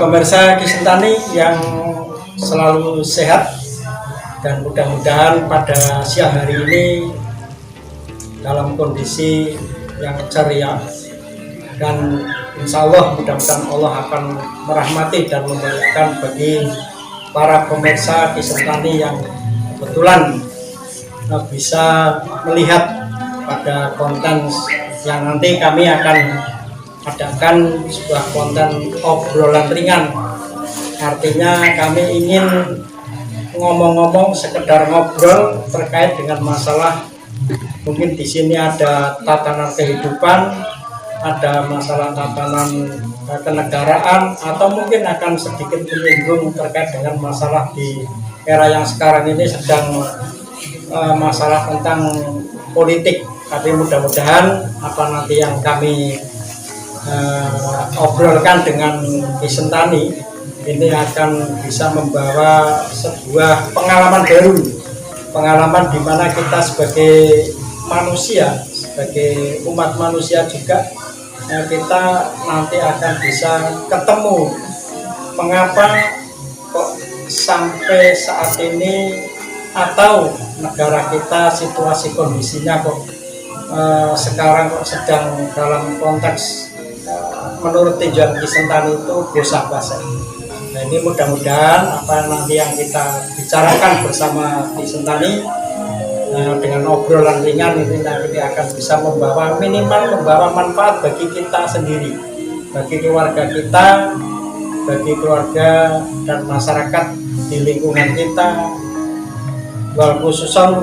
pemirsa Kisentani yang selalu sehat, dan mudah-mudahan pada siang hari ini dalam kondisi yang ceria, dan insya Allah mudah-mudahan Allah akan merahmati dan membalikkan bagi para pemirsa Kisentani yang kebetulan bisa melihat pada konten yang nanti kami akan adakan sebuah konten obrolan ringan. Artinya kami ingin ngomong-ngomong, sekedar ngobrol terkait dengan masalah, mungkin di sini ada tatanan kehidupan, ada masalah tatanan kenegaraan, atau mungkin akan sedikit menyinggung terkait dengan masalah di era yang sekarang ini sedang masalah tentang politik. Tapi mudah-mudahan apa nanti yang kami obrolkan dengan Kisentani ini akan bisa membawa sebuah pengalaman baru, pengalaman di mana kita sebagai manusia, sebagai umat manusia juga, kita nanti akan bisa ketemu mengapa kok sampai saat ini, atau negara kita situasi kondisinya kok sekarang kok sedang dalam konteks menurut tinjauan Kisentani itu bosak-bosak. Nah, ini mudah-mudahan apa nanti yang kita bicarakan bersama Kisentani dengan obrolan ringan ini nanti akan bisa minimal membawa manfaat bagi kita sendiri, bagi keluarga kita, bagi keluarga dan masyarakat di lingkungan kita, khususnya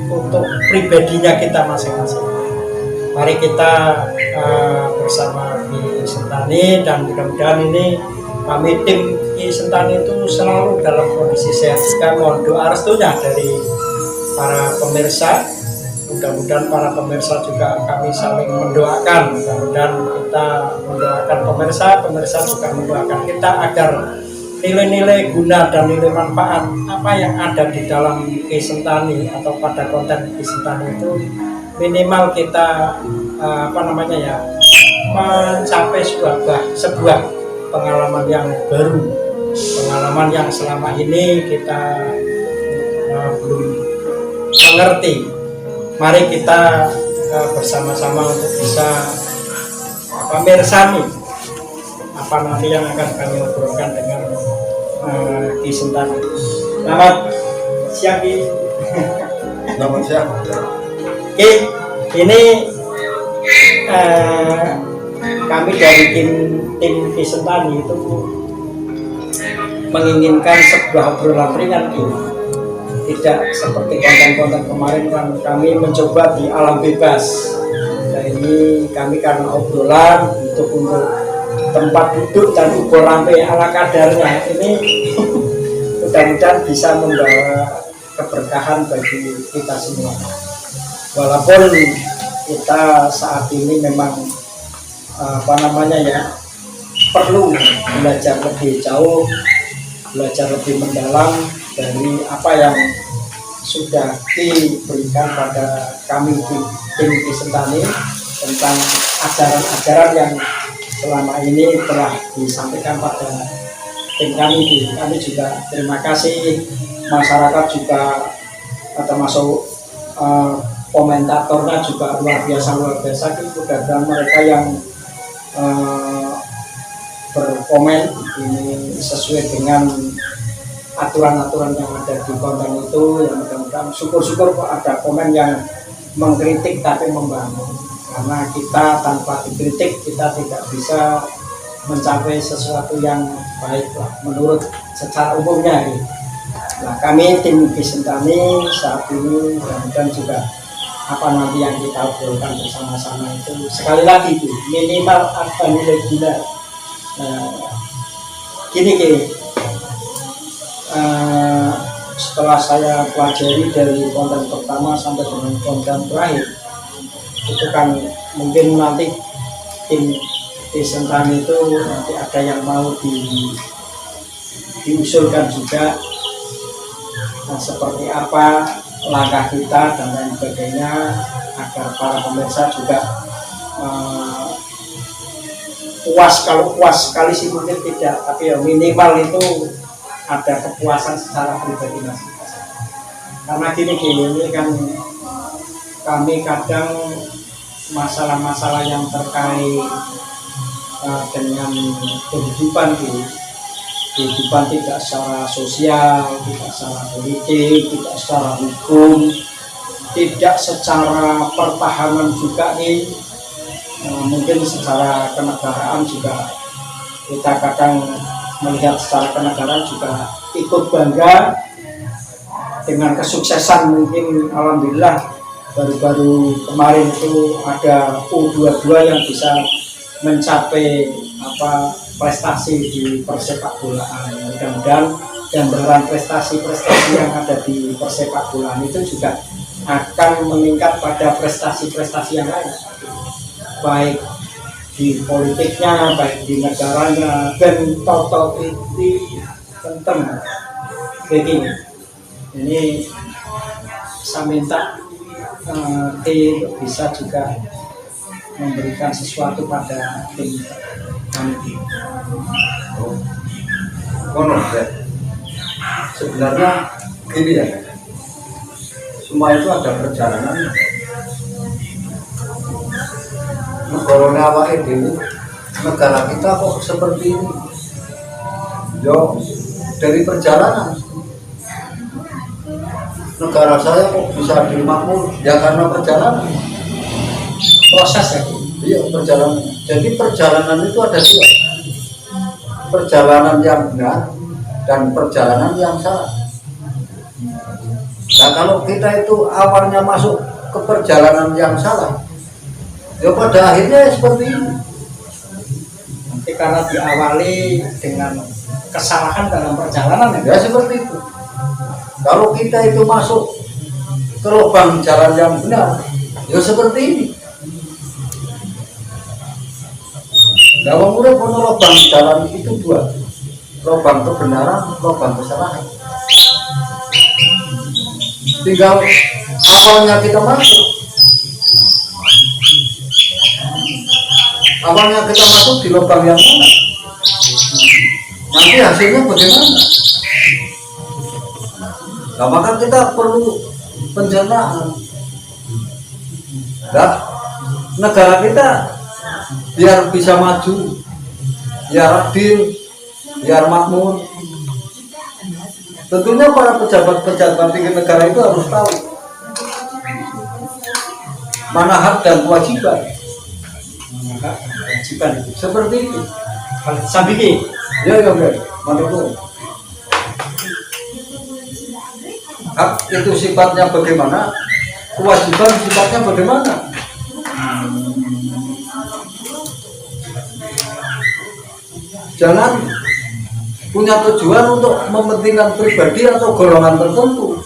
untuk pribadinya kita masing-masing. Mari kita bersama Kisentani, dan mudah-mudahan ini kami tim Kisentani itu selalu dalam kondisi sehat juga. Mohon doa restunya dari para pemirsa. Mudah-mudahan para pemirsa juga kami saling mendoakan. Mudah-mudahan kita mendoakan pemirsa juga mendoakan kita agar nilai-nilai guna dan nilai manfaat apa yang ada di dalam Kisentani atau pada konten Kisentani itu minimal kita mencapai sebuah pengalaman yang baru, pengalaman yang selama ini kita belum mengerti. Mari kita bersama-sama untuk bisa meresami apa nanti yang akan kami obrolkan dengan Kisentani. Selamat siang, Ki. Selamat siang. Ki, ini kami dari tim Kisentani itu menginginkan sebuah obrolan ringan, Ki. Tidak seperti konten-konten kemarin kan kami mencoba di alam bebas. Nah, ini kami karena obrolan untuk tempat duduk dan ukur rampe ala kadarnya ini mudah-mudahan bisa membawa keberkahan bagi kita semua. Walaupun kita saat ini memang perlu belajar lebih jauh, belajar lebih mendalam dari apa yang sudah diberikan pada kami di tim Kisentani tentang ajaran-ajaran yang selama ini telah disampaikan pada tim kami. Kami juga terima kasih masyarakat juga, termasuk komentatornya juga luar biasa. Mudah-mudahan mereka yang berkomen ini sesuai dengan aturan-aturan yang ada di konten itu. Yang mudah-mudahan syukur-syukur kok ada komen yang mengkritik tapi membangun, karena kita tanpa dikritik kita tidak bisa mencapai sesuatu yang baik lah menurut secara umumnya. Nah, kami tim Kisentani saat ini dan juga apa nanti yang kita obrolkan bersama-sama itu sekali lagi itu minimal ada nilai guna. Gini setelah saya pelajari dari konten pertama sampai dengan konten terakhir itu kan mungkin nanti tim Kisentani itu nanti ada yang mau diusulkan juga, seperti apa langkah kita dan lain sebagainya, agar para pemirsa juga puas, kalau puas sekali sih mungkin tidak, tapi ya minimal itu ada kepuasan secara pribadi masing-masing. Karena gini ini kan kami kadang masalah-masalah yang terkait dengan kehidupan gitu, kehidupan tidak secara sosial, tidak secara politik, tidak secara hukum, tidak secara pertahanan juga nih, mungkin secara kenegaraan juga kita kadang melihat secara kenegaraan juga ikut bangga dengan kesuksesan. Mungkin alhamdulillah baru-baru kemarin itu ada U22 yang bisa mencapai prestasi di persepak bolaan. Mudah-mudahan gambaran prestasi-prestasi yang ada di persepak bolaan itu juga akan meningkat pada prestasi-prestasi yang lain, baik di politiknya, baik di negaranya, dan total itu tentang begini. Ini saya minta bisa juga memberikan sesuatu pada tim kami. Sebenarnya gini ya, semua itu ada perjalanan. Negara awak ini, negara kita kok seperti ini? Yo, dari perjalanan. Negara saya kok bisa dimakmur ya karena perjalanan, Proses ya. iya perjalanan. Jadi perjalanan itu ada dua, perjalanan yang benar dan perjalanan yang salah. Nah kalau kita itu awalnya masuk ke perjalanan yang salah, ya pada akhirnya seperti ini. Nanti karena diawali dengan kesalahan dalam perjalanan Ya seperti itu. Kalau kita itu masuk ke lubang jalan yang benar, ya seperti ini. Nah, urip ono lubang jalan itu dua, lubang kebenaran, lubang kesalahan. Tinggal awalnya kita masuk, di lubang yang mana, nanti hasilnya bagaimana? Nah, maka kita perlu pencernaan. Nah, negara kita biar bisa maju, biar adil, biar makmur, tentunya para pejabat-pejabat tinggi negara itu harus tahu mana hak dan kewajiban. Seperti itu. Sabiki. Ya, mantap. Hak itu sifatnya bagaimana, kewajiban sifatnya bagaimana. Jangan punya tujuan untuk mementingkan pribadi atau golongan tertentu.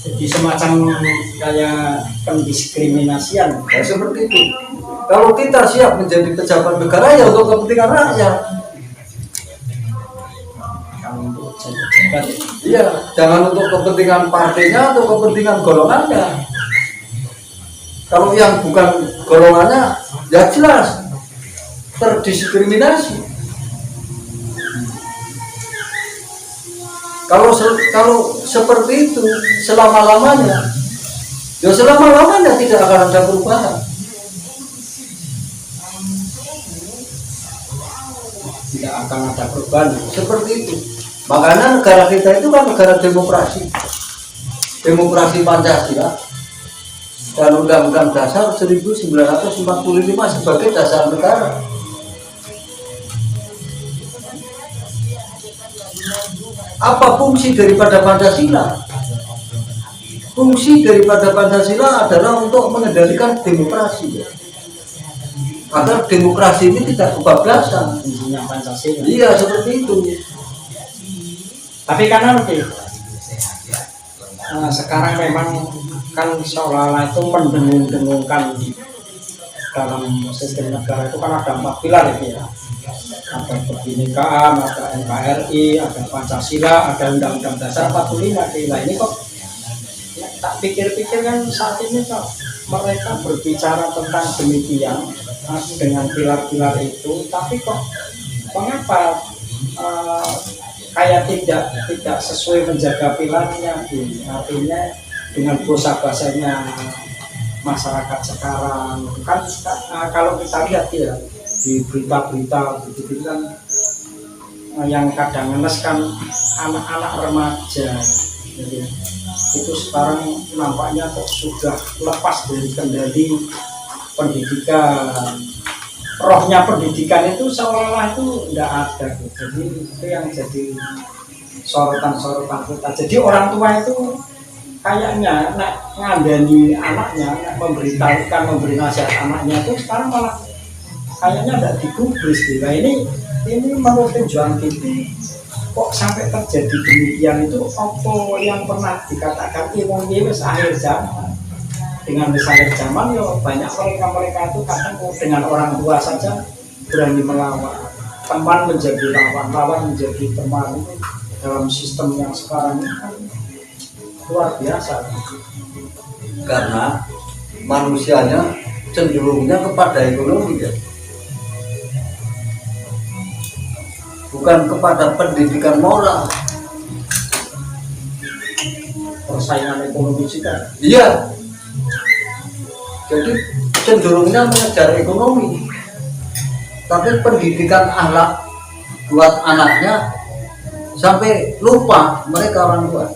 Jadi semacam kayak pendiskriminasian. Ya seperti itu. Kalau kita siap menjadi pejabat negara ya untuk kepentingan rakyat. Iya, jangan untuk kepentingan partainya atau kepentingan golongannya. Kalau yang bukan golongannya, ya jelas terdiskriminasi. Kalau seperti itu selama-lamanya, ya selama-lamanya tidak akan ada perubahan. Tidak akan ada perubahan. Seperti itu. Makanya negara kita itu kan negara demokrasi Pancasila dan Undang-Undang Dasar 1945 sebagai dasar negara. Apa fungsi daripada Pancasila? Fungsi daripada Pancasila adalah untuk mengendalikan demokrasi, agar demokrasi ini tidak kebablasan. Fungsinya Pancasila. Iya seperti itu. Tapi kan nanti sekarang memang kan seolah-olah itu mendengung-dengungkan dalam sistem negara itu kan ada 4 pilar itu ya. Ada kebinekaan, ada NKRI, ada Pancasila, ada Undang-Undang Dasar 45. Nah ini kok ya, tak pikir-pikir kan saat ini kok mereka berbicara tentang demikian, dengan pilar-pilar itu, tapi kok mengapa kayak tidak sesuai menjaga pilarnya gitu. Artinya dengan bahasa-bahasanya masyarakat sekarang kan kalau kita lihat ya di berita-berita begitu kan yang kadang ngenes kan anak-anak remaja gitu ya. Itu sekarang nampaknya kok sudah lepas dari kendali pendidikan, rohnya pendidikan itu seolah-olah itu tidak ada gitu. Jadi itu yang jadi sorotan-sorotan kita. Jadi orang tua itu kayaknya ngandani anaknya, memberitahukan, memberi nasihat anaknya itu sekarang malah kayaknya tidak digubris gitu. Nah, ini menurut Juan Kiti kok sampai terjadi demikian itu apa yang pernah dikatakan ilmu wis akhir zaman. Dengan akhir zaman ya banyak mereka itu kadang dengan orang tua saja berani melawan, teman menjadi lawan, lawan menjadi teman. Dalam sistem yang sekarang ini kan luar biasa karena manusianya cenderungnya kepada ekonomi ya, bukan kepada pendidikan moral. Persaingan ekonomi juga. Iya, jadi cenderungnya mengejar ekonomi, tapi pendidikan akhlak buat anaknya sampai lupa mereka orang tua.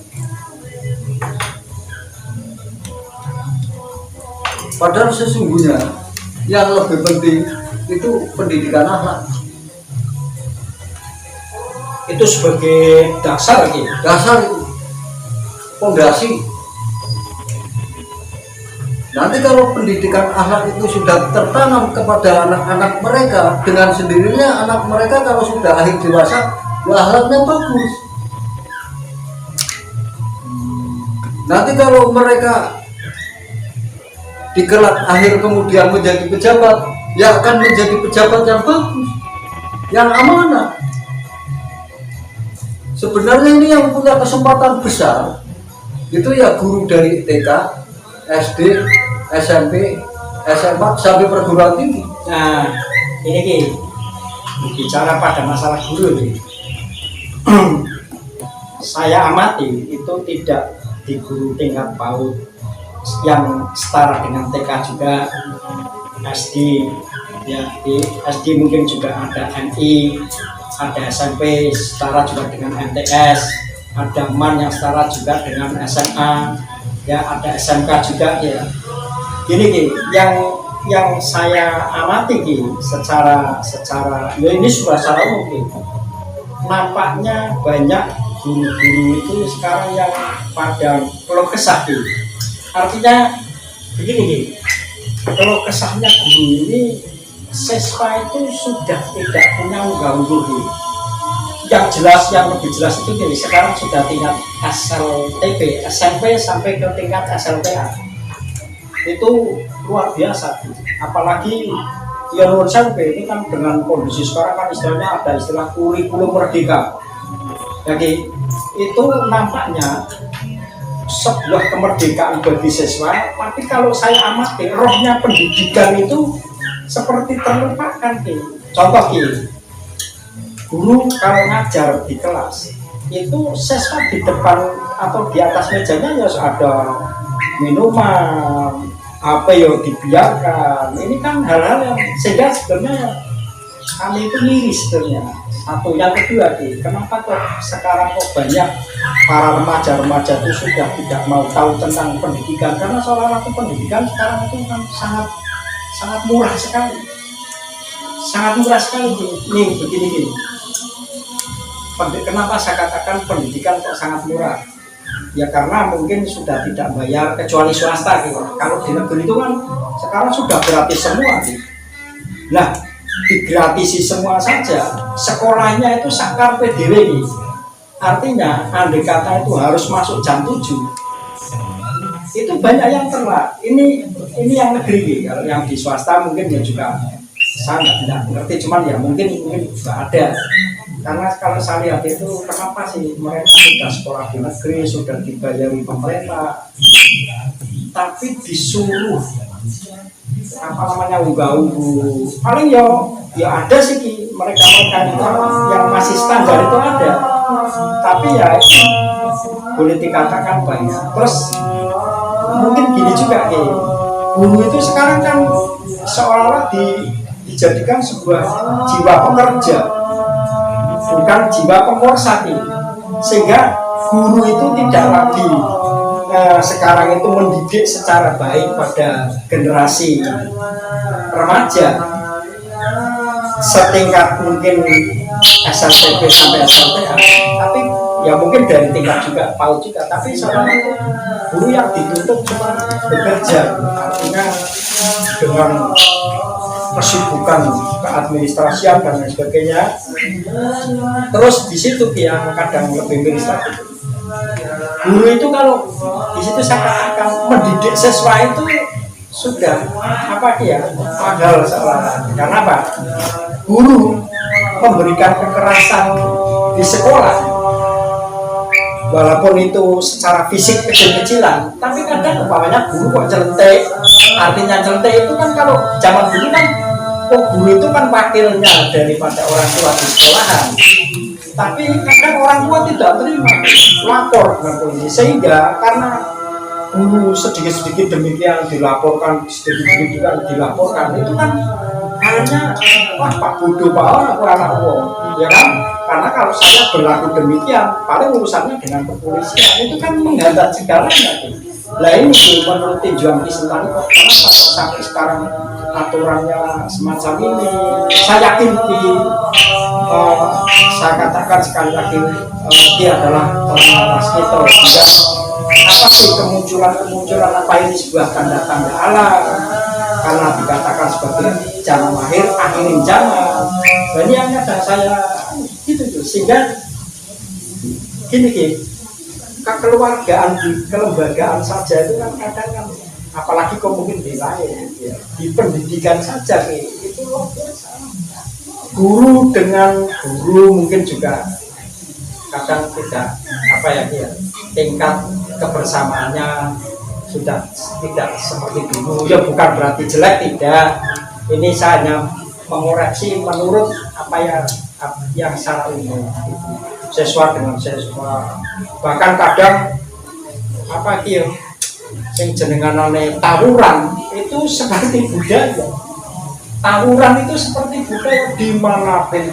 Padahal sesungguhnya yang lebih penting itu pendidikan akhlak. Itu sebagai dasar gitu. Dasar itu, fondasi. Nanti kalau pendidikan akhlak itu sudah tertanam kepada anak-anak mereka, dengan sendirinya anak mereka kalau sudah akhir dewasa, ya akhlaknya bagus. Nanti kalau mereka di kelak akhir kemudian menjadi pejabat, ya akan menjadi pejabat yang bagus, yang amanah. Sebenarnya ini yang punya kesempatan besar itu ya guru dari TK, SD, SMP, SMA sampai perguruan tinggi. Nah, ini bicara pada masalah guru ini. Saya amati itu tidak di guru tingkat PAUD yang setara dengan TK juga, SD ya, di SD mungkin juga ada MI, ada SMP setara juga dengan MTS, ada MAN yang setara juga dengan SMA, ya ada SMK juga ya. Gini yang saya amati secara ya ini sudah secara umum nampaknya banyak guru-guru itu sekarang yang pada keluh kesah artinya begini kalau kesahnya guru ini siswa itu sudah tidak punya unggah-ungguh yang jelas, yang lebih jelas itu sekarang sudah tingkat SLTP, SMP sampai ke tingkat SLTA itu luar biasa apalagi ya menurut saya ini kan dengan kondisi sekarang kan istilahnya ada istilah kurikulum merdeka. Jadi itu nampaknya sebuah kemerdekaan bagi siswa, tapi kalau saya amati rohnya pendidikan itu seperti terlupakan. Contoh guru kalau ngajar di kelas itu siswa di depan atau di atas mejanya ya ada minuman apa ya dibiarkan. Ini kan hal-hal yang sehingga sebenarnya kami itu miris sebenarnya. Satu, yang kedua kenapa kok sekarang kok banyak para remaja-remaja itu sudah tidak mau tahu tentang pendidikan, karena seolah-olah pendidikan sekarang itu kan sangat murah sekali, sangat murah sekali. Nih begini kenapa saya katakan pendidikan kok sangat murah? Ya karena mungkin sudah tidak bayar kecuali swasta Kalau di negeri itu kan sekarang sudah gratis semua Nah, digratisi semua saja, sekolahnya itu sakar PDW Artinya andai kata itu harus masuk jam 7 itu banyak yang telat. Ini yang negeri kalau yang di swasta mungkin ya juga saya tidak ngerti, cuman ya mungkin juga ada. Karena kalau saya lihat itu kenapa sih mereka sudah sekolah di negeri, sudah dibayari pemerintah, tapi disuruh apa namanya unggah-ungguh. Paling ya ada sih mereka itu yang masih standar itu ada. Tapi ya itu boleh dikatakan banyak. Terus mungkin gini juga guru itu sekarang kan seolah-olah dijadikan sebuah jiwa pekerja, bukan jiwa pemorsati, sehingga guru itu tidak lagi sekarang itu mendidik secara baik pada generasi remaja setingkat mungkin SMP sampai SMA, tapi ya mungkin dari tingkat juga PAUD juga, tapi sekarang itu guru yang dituntut cuma bekerja, artinya dengan kesibukan keadministrasian dan lain sebagainya. Terus di situ yang kadang lebih miris lagi, guru itu kalau di situ akan mendidik siswa itu sudah apa mahal seolah. Karena apa? Guru memberikan kekerasan di sekolah, walaupun itu secara fisik kecil-kecilan, tapi kadang umpamanya guru kok celentek. Artinya celentek itu kan kalau zaman dulu kan guru itu kan wakilnya daripada orang tua di sekolahan. Tapi kadang orang tua tidak terima, lapor dengan polisi, sehingga karena guru sedikit-sedikit demikian dilaporkan, sedikit-sedikit juga dilaporkan, itu kan hanya Pak bodoh Pak anak uang, ya kan? Karena kalau saya berlaku demikian, paling urusannya dengan kepolisian, itu kan menghambat segalanya. Nah ini menurut tinjauan Sentani kok kenapa sampai sekarang aturannya semacam ini? Saya yakin saya katakan sekali lagi dia adalah orang Mas Kito. Apa sih kemunculan apa ini sebuah tanda-tanda alam? Karena dikatakan sebagai zaman lahir akhirin zaman. Dan yang ada saya gitu sehingga gini kekeluargaan di kelembagaan saja itu kan kadang kan apalagi kok mungkin di lain di pendidikan saja itu luar biasa. Guru dengan guru mungkin juga kadang tidak tingkat kebersamaannya sudah tidak seperti dulu. Ya bukan berarti jelek, tidak. Ini saya hanya mengoreksi menurut yang secara umum, siswa dengan siswa. Bahkan kadang yang jenenganane tawuran itu seperti budaya. Tawuran itu seperti budaya dimanapun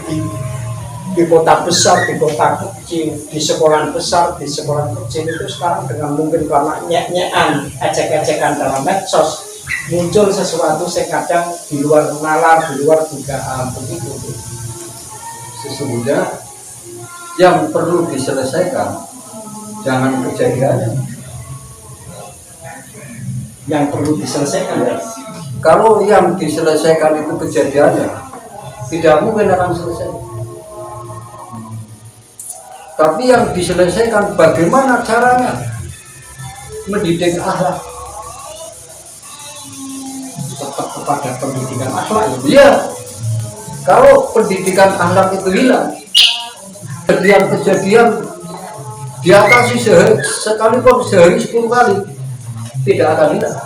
di kota besar, di kota kecil, di sekolah besar, di sekolah kecil itu sekarang dengan mungkin karena nyek-nyekan, ecek-ecekan dalam medsos muncul sesuatu kadang di luar nalar, di luar dugaan begitu. Sesungguhnya yang perlu diselesaikan jangan kejadiannya. Yang perlu diselesaikan kalau yang diselesaikan itu kejadiannya, tidak mungkin akan selesai. Tapi yang diselesaikan bagaimana caranya mendidik akhlak, tetap kepada pendidikan akhlak. Ya, kalau pendidikan akhlak itu hilang, kejadian diatasi sekalipun sehari 10 kali tidak akan hilang.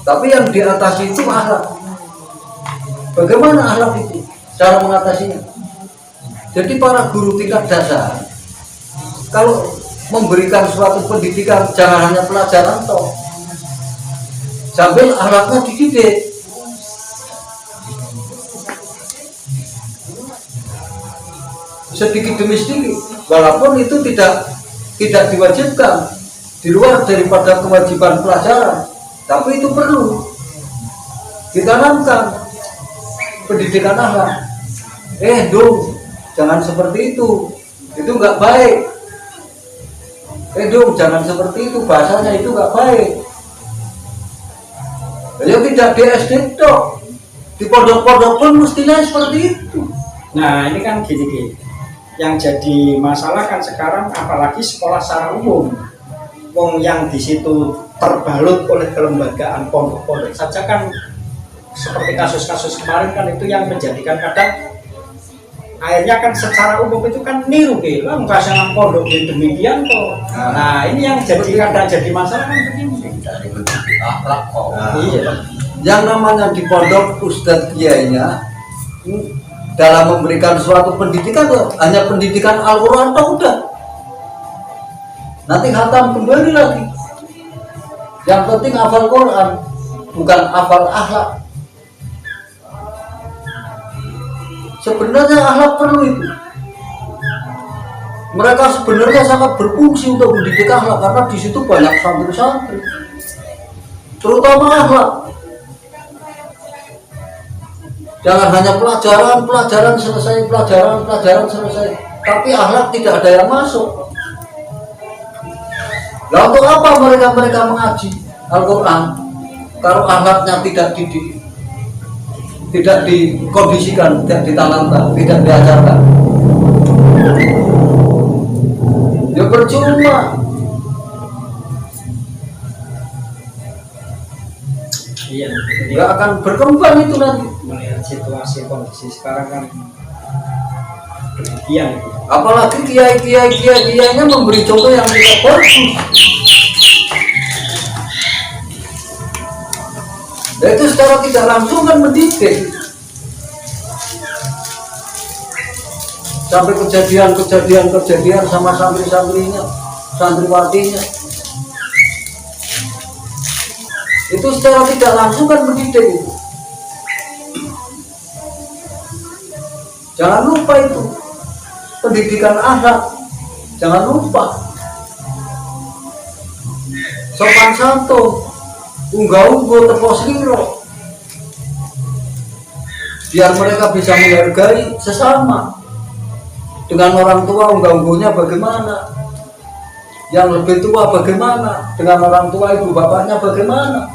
Tapi yang diatasi itu akhlak. Bagaimana akhlak itu? Cara mengatasinya? Jadi para guru tingkat dasar kalau memberikan suatu pendidikan jangan hanya pelajaran toh, sambil akhlaknya dididik. Sedikit demi sedikit, walaupun itu tidak diwajibkan di luar daripada kewajiban pelajaran, tapi itu perlu ditanamkan pendidikan akhlak. Dong, jangan seperti itu nggak baik. Dong, jangan seperti itu, bahasanya itu nggak baik. Ya tidak di SD toh, di pondok-pondok pun mestinya seperti itu. Nah ini kan gini. Yang jadi masalah kan sekarang apalagi sekolah secara umum, yang di situ terbalut oleh kelembagaan pondok-pondok saja kan, seperti kasus-kasus kemarin kan itu yang menjadikan kadang akhirnya kan secara umum itu kan niru enggak sangat pondok demikian kok. Nah ini yang jadi kadang jadi masalah kan begini. akhlak kok. Iya. Yang namanya di pondok ustadz kiainya dalam memberikan suatu pendidikan hanya pendidikan Al-Quran toh udah. Nanti khatam kembali lagi. Yang penting hafal Quran, bukan hafal akhlak. Sebenarnya akhlak perlu itu. Mereka sebenarnya sangat berfungsi untuk mendidik akhlak karena di situ banyak santri-santri, terutama akhlak. Jangan hanya pelajaran selesai, pelajaran selesai, tapi akhlak tidak ada yang masuk. Lalu untuk apa mereka mengaji Al-Quran kalau akhlaknya tidak dikondisikan, tidak ditanamkan, tidak diajarkan? Ya percuma. Iya. Nggak akan berkembang itu nanti. Melihat situasi kondisi sekarang kan demikian. Apalagi kiai-kiainya memberi contoh yang tidak bagus. Nah, itu secara tidak langsung kan mendidik. Sampai kejadian sama santri-santrinya, santriwatinya. Itu secara tidak langsung kan mendidik itu. Jangan lupa itu. Pendidikan akhlak. Jangan lupa. Sopan santun. Unggah-ungguh tepos liro. Biar mereka bisa menghargai sesama. Dengan orang tua unggah-ungguhnya bagaimana? Yang lebih tua bagaimana? Dengan orang tua ibu bapaknya bagaimana?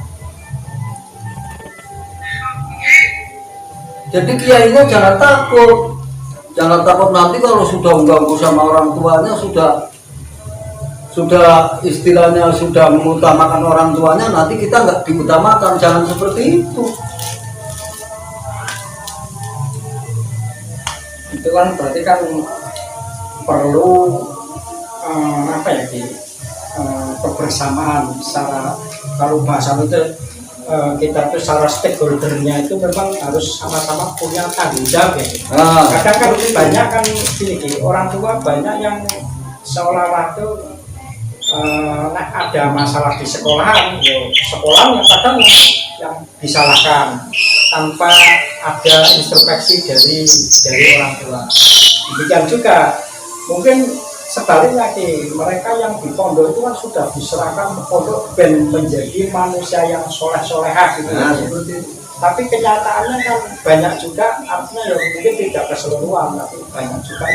Jadi kiainya jangan takut. Jangan takut nanti kalau sudah unggah-ungguh sama orang tuanya, sudah istilahnya sudah mengutamakan orang tuanya, nanti kita nggak diutamakan. Jangan seperti itu. Itu kan berarti kan perlu apa ya kebersamaan secara, kalau bahasa itu kita tuh secara stakeholdernya itu memang harus sama-sama punya tanggung jawab ya. Kadang kan banyak kan gini, orang tua banyak yang seolah-olah tuh ada masalah di sekolahan, ya sekolahnya kadang yang disalahkan tanpa ada introspeksi dari orang tua. Demikian juga mungkin sebaliknya mereka yang di pondok itu kan sudah diserahkan ke pondok dan menjadi manusia yang soleh-solehah gitu. Tapi kenyataannya kan banyak juga, artinya ya mungkin tidak keseluruhan, tapi banyak juga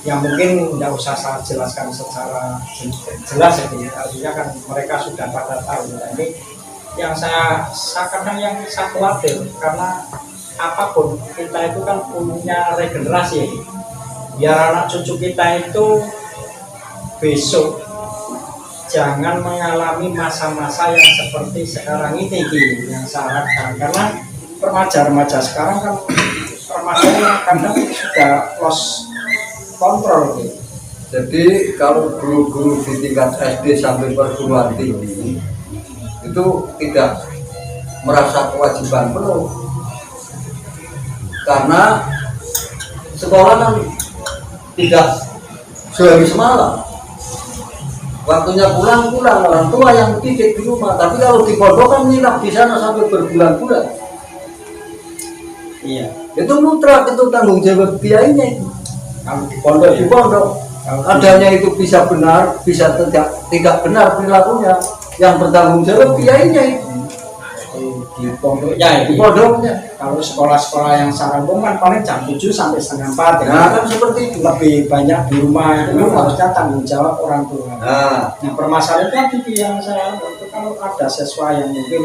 yang mungkin tidak usah saya jelaskan secara jelas ya, artinya kan mereka sudah pada tahu. Ini yang saya kadang yang saya khawatir, karena apapun kita itu kan punya regenerasi ya. Biar anak cucu kita itu besok jangan mengalami masa-masa yang seperti sekarang ini yang saya harapkan, karena remaja-remaja sekarang kan remaja kadang sudah lost kontrol gitu. Jadi kalau guru-guru di tingkat SD sampai perguruan tinggi itu tidak merasa kewajiban penuh, karena sekolah kan tidak sehari semalam, waktunya pulang orang tua yang didik di rumah. Tapi kalau di pondok kan nginap di sana sampai berbulan-bulan. Iya, itu mutlak, itu tanggung jawab kiainya itu. kalau Di pondok adanya itu bisa benar, bisa tidak benar perilakunya, yang bertanggung jawab kiainya itu. Di pondoknya Di pondoknya. Kalau sekolah-sekolah yang secara umum kan paling jam 7 sampai setengah 4 ya. Nah kan seperti itu. Lebih banyak di rumah, itu kan harusnya tanggung jawab orang tua. Nah permasalahan itu yang saya itu, kalau ada siswa yang mungkin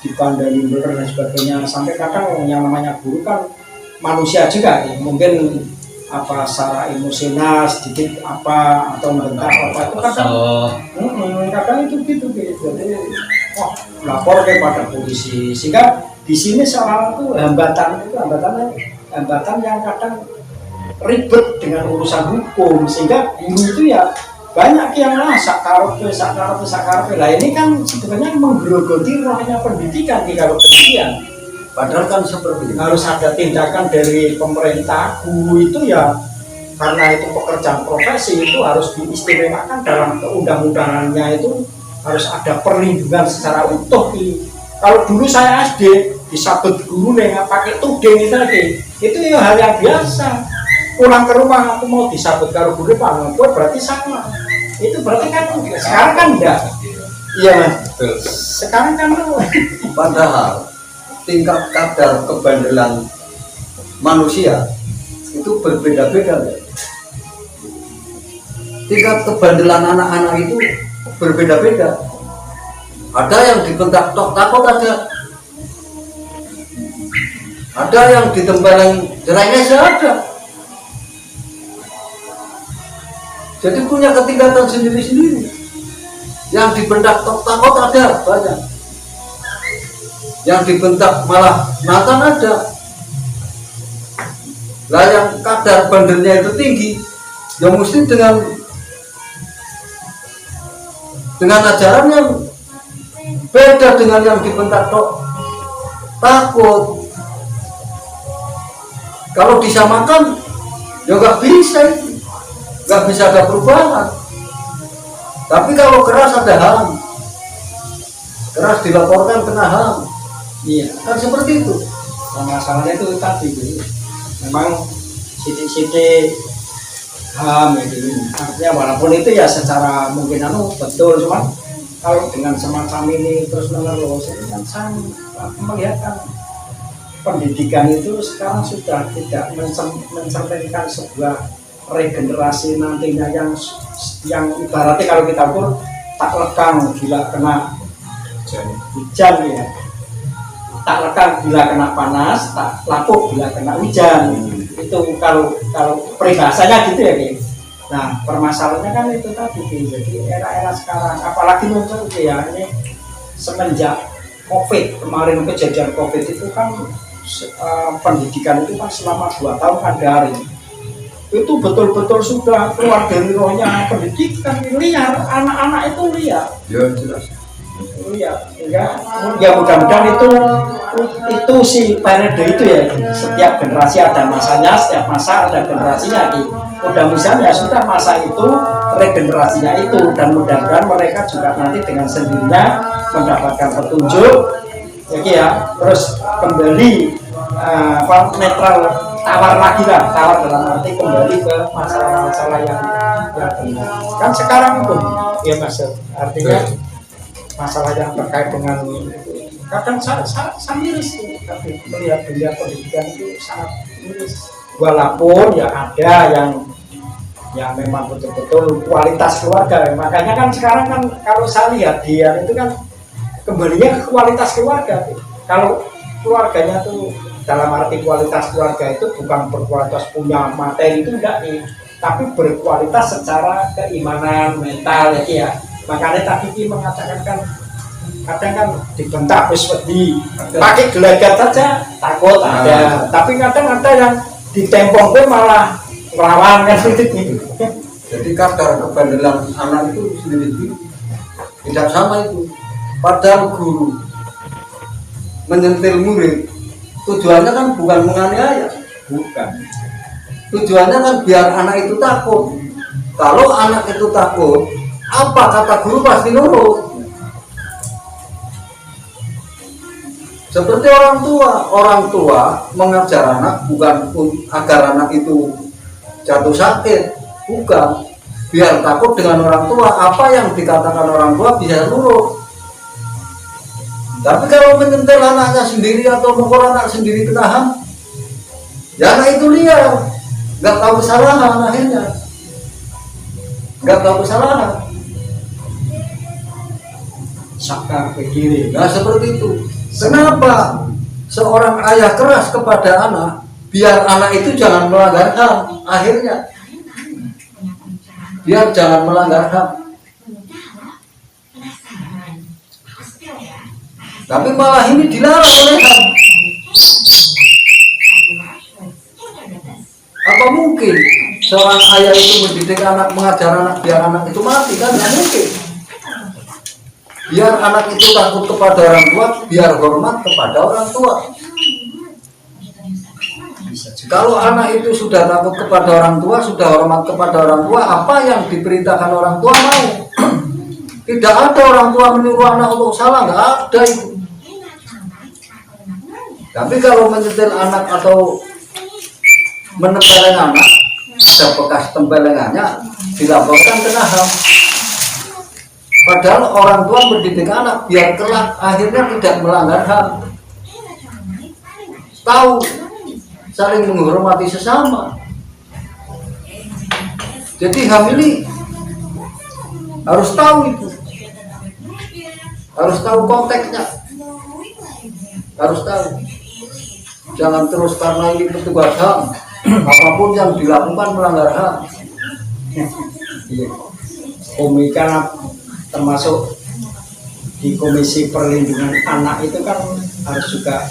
dipandang minder dan sebagainya, sampai kadang yang namanya guru kan manusia juga ya. Mungkin apa secara emosional sedikit apa atau membentak apa itu kadang itu gitu. Jadi lapor kepada polisi, sehingga di sini soal itu hambatan yang kadang ribet dengan urusan hukum, sehingga guru itu ya banyak yang sakarpe lah, ini kan sebenarnya menggerogoti rohnya pendidikan nih. Kalau pendidikan Padahal kan seperti itu. harus ada tindakan dari pemerintah. Guru itu ya karena itu pekerjaan profesi, itu harus diistimewakan dalam undang-undangannya, itu harus ada perlindungan secara utuh. Kalau dulu saya SD disabet guru nih pakai tuding itu ya hal yang biasa. Pulang ke rumah aku mau disabet karo guru Pak, berarti sama. Itu berarti kan sekarang kan enggak. Iya Mas. Sekarang kan Padahal tingkat kadar kebandelan manusia itu berbeda-beda. Tingkat kebandelan anak-anak itu berbeda-beda. Ada yang dibentak takut, ada yang ditempeleng jerengnya ada. Jadi punya ketingkatan sendiri-sendiri. Yang dibentak takut ada banyak. Yang dibentak malah natan ada. Lah yang kadar bandelnya itu tinggi, yang mesti dengan ajaran yang beda dengan yang dibentak takut. Kalau disamakan, ya nggak bisa ada perubahan. Tapi kalau keras ada HAM, keras dilaporkan kena HAM. iya, Kan seperti itu. nah, masalahnya itu tadi memang sidik-sidik HAM gitu. Artinya walaupun itu ya secara mungkin betul, cuman kalau dengan semacam ini terus menerus itu kan saya melihat pendidikan itu sekarang sudah tidak mencerminkan sebuah regenerasi nantinya yang ibaratnya kalau kita ukur tak lekang bila kena hujan ya, tak lekang bila kena panas, tak lapuk bila kena hujan. Itu kalau peribahasanya gitu ya Ki. Nah permasalahannya kan itu tadi Ki. Jadi era-era sekarang apalagi muncul ya ini semenjak COVID kemarin, kejadian COVID itu kan pendidikan itu kan selama 2 tahun kan daring. Itu betul-betul sudah keluar dari rohnya pendidikan, liar, anak-anak itu liar. Ya jelas. Liar, ya mudah-mudahan itu si periode itu ya, setiap generasi ada masanya, setiap masa ada generasinya. Mudah-mudahan ya sudah masa itu regenerasinya itu, dan mudah-mudahan mereka juga nanti dengan sendirinya mendapatkan petunjuk, ya, terus kembali netral, tawar lagi lah, tawar dalam arti kembali ke masalah-masalah yang benar. Kan sekarang pun ya Mas, artinya masalah yang terkait dengan kadang saya miris, tapi melihat dunia pendidikan itu sangat miris. Walaupun ya ada yang memang betul-betul kualitas keluarga. Makanya kan sekarang kan kalau saya lihat dia itu kan kembalinya ke kualitas keluarga. Kalau keluarganya tuh dalam arti kualitas keluarga itu bukan berkualitas punya materi itu enggak nih, tapi berkualitas secara keimanan mental ya. Makanya tadi Ki mengatakan kan kadang kan dibentak wis wedi, pakai gelagat saja takut ada, tapi kadang ada yang ditempong pun malah ngelawan kan gitu. Jadi kadar kebandelan anak itu sendiri tidak sama itu. Padahal guru menyentil murid tujuannya kan bukan menganiaya, Bukan. tujuannya kan biar anak itu takut. Kalau anak itu takut, apa kata guru pasti nurut. Seperti orang tua mengajar anak bukan agar anak itu jatuh sakit, bukan, biar takut dengan orang tua, apa yang dikatakan orang tua bisa nurut. Tapi kalau menyentil anaknya sendiri atau mukul anak sendiri kena HAM, ya anak itu liar, nggak tahu kesalahan, akhirnya nggak tahu kesalahan. Sakar begini. Nah seperti itu. Kenapa seorang ayah keras kepada anak, biar anak itu jangan melanggar HAM, akhirnya biar jangan melanggar HAM. Tapi malah ini dilarang oleh HAM. Apa mungkin seorang ayah itu mendidik anak, mengajar anak biar anak itu mati kan nggak mungkin. Biar anak itu takut kepada orang tua, biar hormat kepada orang tua. Kalau anak itu sudah takut kepada orang tua, sudah hormat kepada orang tua, apa yang diperintahkan orang tua mau. Tidak ada orang tua menyuruh anak untuk salah, nggak ada itu. Tapi kalau menyetel anak atau menempeleng anak, ada bekas tempelengannya, dilaporkan kena HAM. Padahal orang tua mendidik anak biar kelak akhirnya tidak melanggar HAM. Tahu saling menghormati sesama. Jadi HAM ini harus tahu itu, harus tahu konteksnya, harus tahu. Jangan terus karena ini petugas HAM, apapun yang dilakukan melanggar HAM. Umi kan termasuk di Komisi Perlindungan Anak itu kan harus juga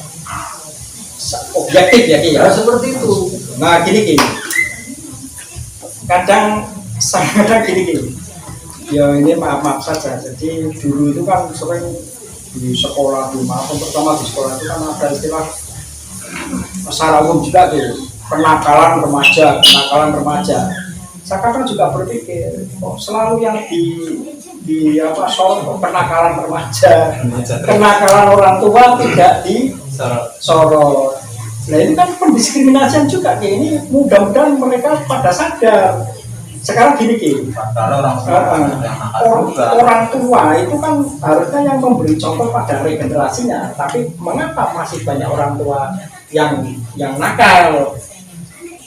objektif ya Ki ya. Seperti itu. Nah gini kadang gini ya ini maaf saja. Jadi dulu itu kan sering di sekolah, terutama di sekolah itu kan ada istilah secara umum juga tuh kenakalan remaja. Saya kadang juga berpikir kok selalu yang di sorot kenakalan remaja, kenakalan orang tua tidak disorot. Nah ini kan pendiskriminasian juga Ki. Ini mudah-mudahan mereka pada sadar. Sekarang gini Ki, orang tua itu kan harusnya yang memberi contoh pada regenerasinya, tapi mengapa masih banyak orang tua yang nakal?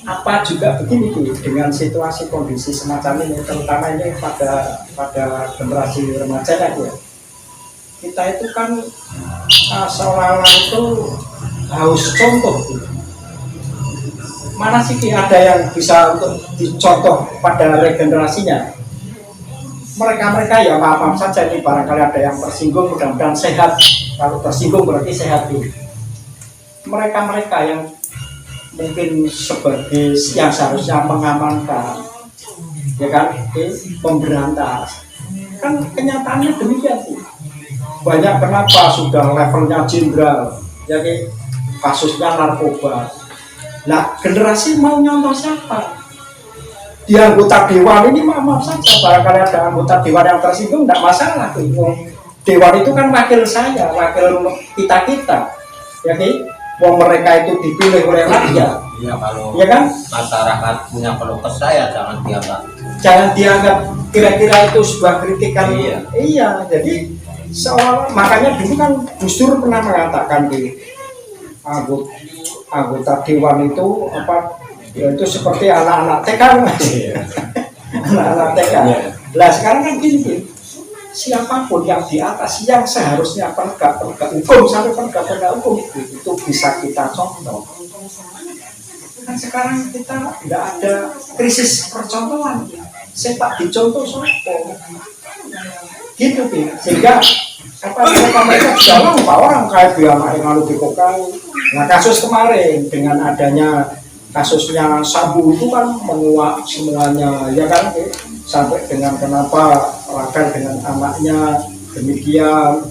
Apa juga begini Ki, dengan situasi kondisi semacam ini, terutama ini pada generasi remaja kan ya, kita itu kan seolah-olah itu haus contoh gitu. Mana sih Ki ada yang bisa untuk dicontoh pada regenerasinya? Mereka ya maaf saja ini barangkali ada yang tersinggung, mudah-mudahan sehat. Kalau tersinggung berarti sehat Ki. Mereka yang mungkin sebagai yang seharusnya mengamankan, ya kan, pemberantas, kan kenyataannya demikian Ki. Banyak kenapa sudah levelnya jenderal, jadi kasusnya narkoba. Nah generasi mau nyontoh siapa? Di anggota dewan ini maaf saja, barangkali ada anggota dewan yang tersinggung, tidak masalah. Dewan itu kan wakil saya, wakil kita, ya kan? Wong mereka itu dipilih oleh rakyat. Iya, kalau ya kan? Masyarakat punya keluh kesah ya jangan dianggap kira-kira itu sebuah kritikan. Iya, jadi makanya dulu kan Gus Dur pernah mengatakan di anggota dewan itu ya itu seperti anak-anak TK anak-anak TK. Lah sekarang kan gini, siapapun yang di atas yang seharusnya penegak hukum sampai penegak hukum itu bisa kita contoh. Kan sekarang kita tidak ada krisis percontohan, sepak dicontoh sopo gitu sehingga mereka juga lupa orang kayak biar yang lalu dikokai. Nah kasus kemarin dengan adanya kasusnya Sambu itu kan menguak semuanya ya kan, sampai dengan kenapa Rakan dengan anaknya demikian,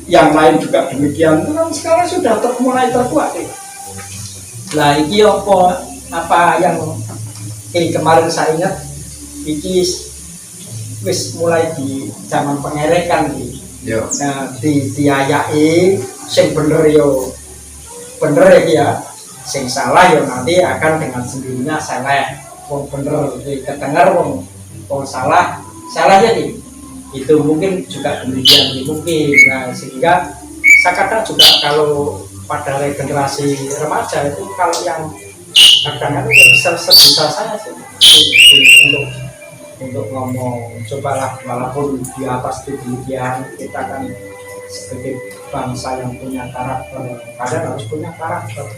yang lain juga demikian, itu kan sekarang sudah mulai terkuat. Nah ini apa yang kemarin saya ingat ini wis mulai di zaman pengerekan nih. Nah diayai sing bener yo bener ya, sing salah yo nanti akan dengan sendirinya salah. Wong bener kedenger wong salah jadi itu mungkin juga demikian mungkin. Nah sehingga saya kata juga kalau pada regenerasi remaja itu kalau yang kadang-kadang sebisa saya sih untuk ngomong, cobalah walaupun di atas itu demikian, kita kan sebagai bangsa yang punya karakter, kalian harus punya karakter.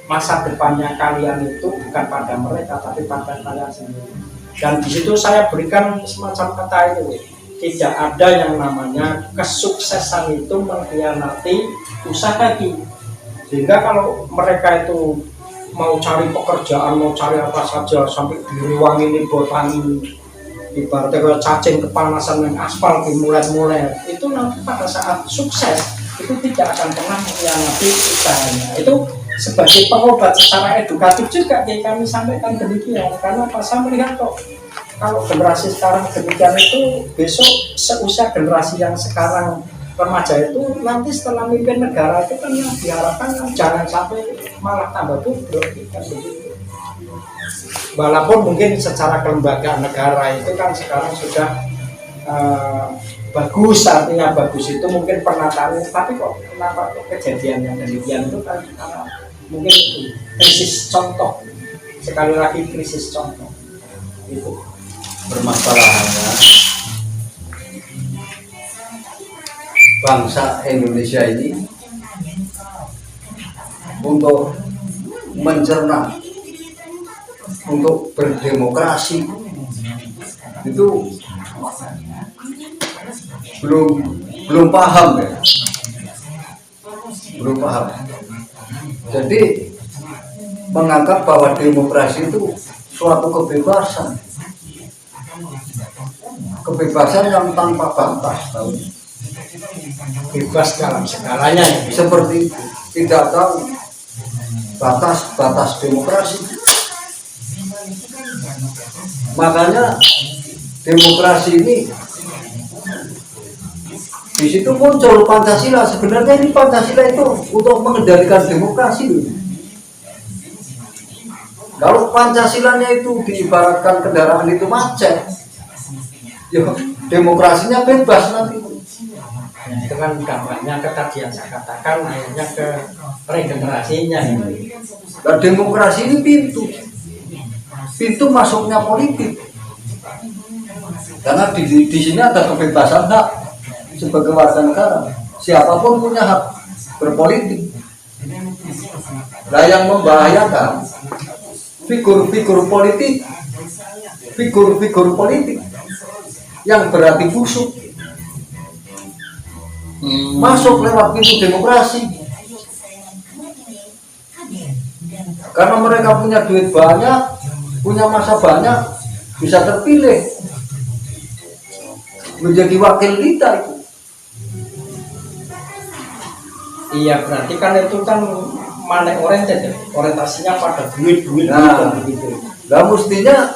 Masa depannya kalian itu bukan pada mereka tapi pada kalian sendiri. Dan di situ saya berikan semacam kata itu, tidak ada yang namanya kesuksesan itu mengkhianati usaha. Sehingga kalau mereka itu mau cari pekerjaan, mau cari apa saja sampai diruangi ini botan ibaratnya kalau cacing kepanasan yang aspal dimulai-mulai itu nanti pada saat sukses itu tidak akan pernah mengkhianati usahanya. Itu sebagai pengobat secara edukatif juga yang kami sampaikan demikian, karena apa, saya melihat kok kalau generasi sekarang demikian itu besok seusia generasi yang sekarang remaja itu nanti setelah mimpin negara itu kan yang diharapkan jangan sampai malah tambah bobrok kan begitu. Walaupun mungkin secara kelembagaan negara itu kan sekarang sudah bagus, artinya bagus itu mungkin penataannya, tapi kok kenapa kejadian yang demikian itu kan karena mungkin itu krisis contoh, sekali lagi krisis contoh itu. Permasalahannya bangsa Indonesia ini untuk mencerna, untuk berdemokrasi itu belum paham ya, belum paham. Jadi menganggap bahwa demokrasi itu suatu kebebasan yang tanpa batas, tahu? Bebas dalam segalanya ya. Seperti itu, tidak tahu batas demokrasi. Makanya demokrasi ini di situ muncul Pancasila. Sebenarnya ini Pancasila itu untuk mengendalikan demokrasi. Kalau Pancasilanya itu diibaratkan kendaraan itu macet, ya demokrasinya bebas nanti. Itu kan dampaknya ke tadi yang saya katakan, akhirnya ke regenerasinya. Dan demokrasi ini pintu masuknya politik. Karena di sini ada kebebasan hak sebagai warga negara. Siapapun punya hak berpolitik. Nah, yang membahayakan figur-figur politik yang berarti busuk masuk lewat pintu demokrasi, karena mereka punya duit banyak, punya masa banyak, bisa terpilih menjadi wakil kita itu. Iya, berarti kan itu kan money oriented, orientasinya pada duit Nah, begitu. Nah, mestinya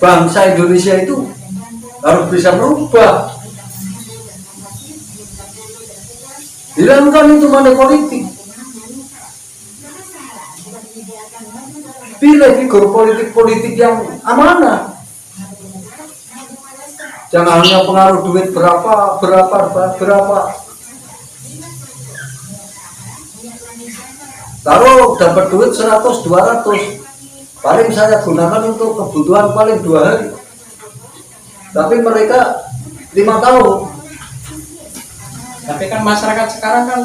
bangsa Indonesia itu harus bisa merubah. Hilangkan itu money politik. Pilih figur politik yang amanah. Jangan hanya pengaruh duit berapa. Taruh dapat duit 100-200, paling saya gunakan untuk kebutuhan paling 2 hari. Tapi mereka 5 tahun. Tapi kan masyarakat sekarang kan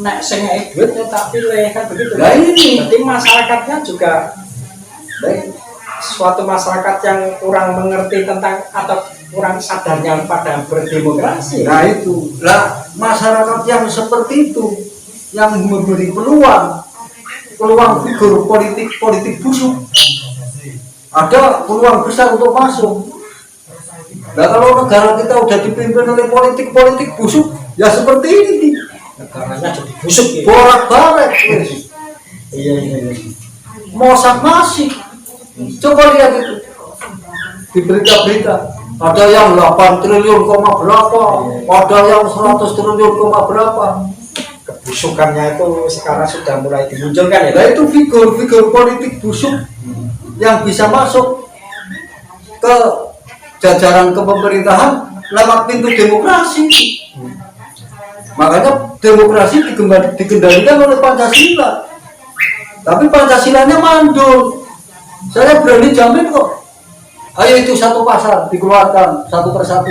nek sing ngek duit ya tak pilih kan begitu. Nah ini. Jadi masyarakatnya juga suatu masyarakat yang kurang mengerti tentang atau kurang sadarnya pada berdemokrasi. Nah itu. Lah masyarakat yang seperti itu yang memberi peluang figur politik busuk, ada peluang besar untuk masuk. Nah kalau negara kita udah dipimpin oleh politik busuk, ya seperti ini, negaranya jadi busuk ya. Bolak-balik. Iya. Mosak masih. Coba lihat itu di berita-berita, ada yang 8 triliun koma berapa, ada yang 100 triliun koma berapa. Kebusukannya itu sekarang sudah mulai dimunculkan ya. Nah itu figur politik busuk yang bisa masuk ke jajaran kepemerintahan lewat pintu demokrasi. Makanya demokrasi dikendalikan oleh Pancasila. Tapi Pancasilanya mandul. Saya berani jamin kok. Ayo itu satu pasal dikeluarkan satu persatu.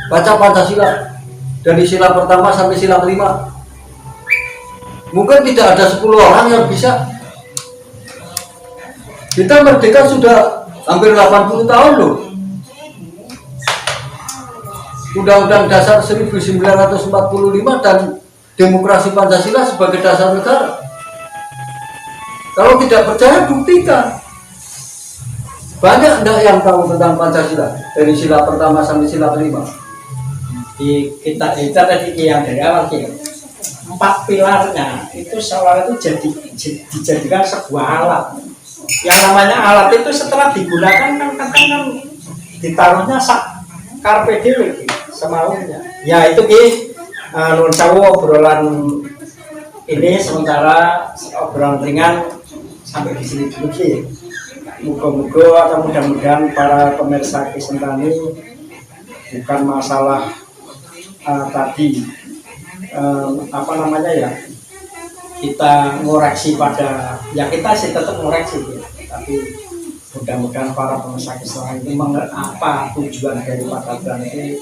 Baca Pancasila dari sila pertama sampai sila kelima. Mungkin tidak ada 10 orang yang bisa. Kita merdeka sudah hampir 80 tahun loh. Undang-Undang Dasar 1945 dan demokrasi Pancasila sebagai dasar negara. Kalau tidak percaya buktikan. Banyak enggak yang tahu tentang Pancasila dari sila pertama sampai sila kelima? Di kita tadi yang dari awal Ki, 4 pilarnya itu seolah itu dijadikan sebuah alat. Yang namanya alat itu setelah digunakan kan kadang kan ditaruhnya sak carpe diem semaunya. Ya itu Ki, nuwun sewu obrolan ini sementara obrolan ringan sampai di sini dulu Ki. Moga-moga atau mudah-mudahan para pemirsa Kisentani bukan masalah tadi apa namanya ya, kita ngoreksi pada ya kita sih tetap ngoreksi ya. Tapi mudah-mudahan para pemirsa Kisentani ini mengerti apa tujuan dari Patagan itu,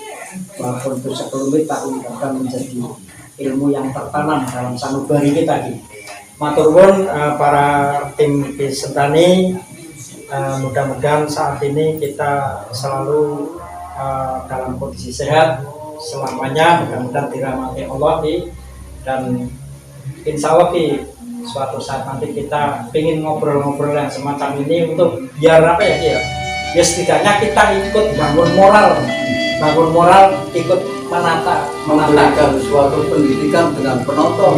walaupun itu sekelumit tapi akan menjadi ilmu yang tertanam dalam sanubari kita gitu. Matur nuwun para tim Kisentani. Mudah-mudahan saat ini kita selalu dalam kondisi sehat selamanya, mudah-mudahan dirahmati Allah dan insya Allah suatu saat nanti kita ingin ngobrol-ngobrol yang semacam ini untuk biar apa ya setidaknya kita ikut bangun moral ikut Memberikan suatu pendidikan dengan penonton.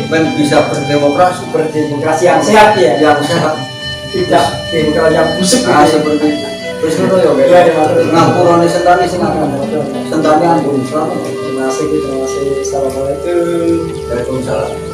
Dan bisa berdemokrasi yang sehat ya, yang sehat, tidak yang busuk seperti itu. Terus itu ya, ngapurane sentani sentani ampun. Terima kasih. Assalamualaikum. Waalaikumsalam.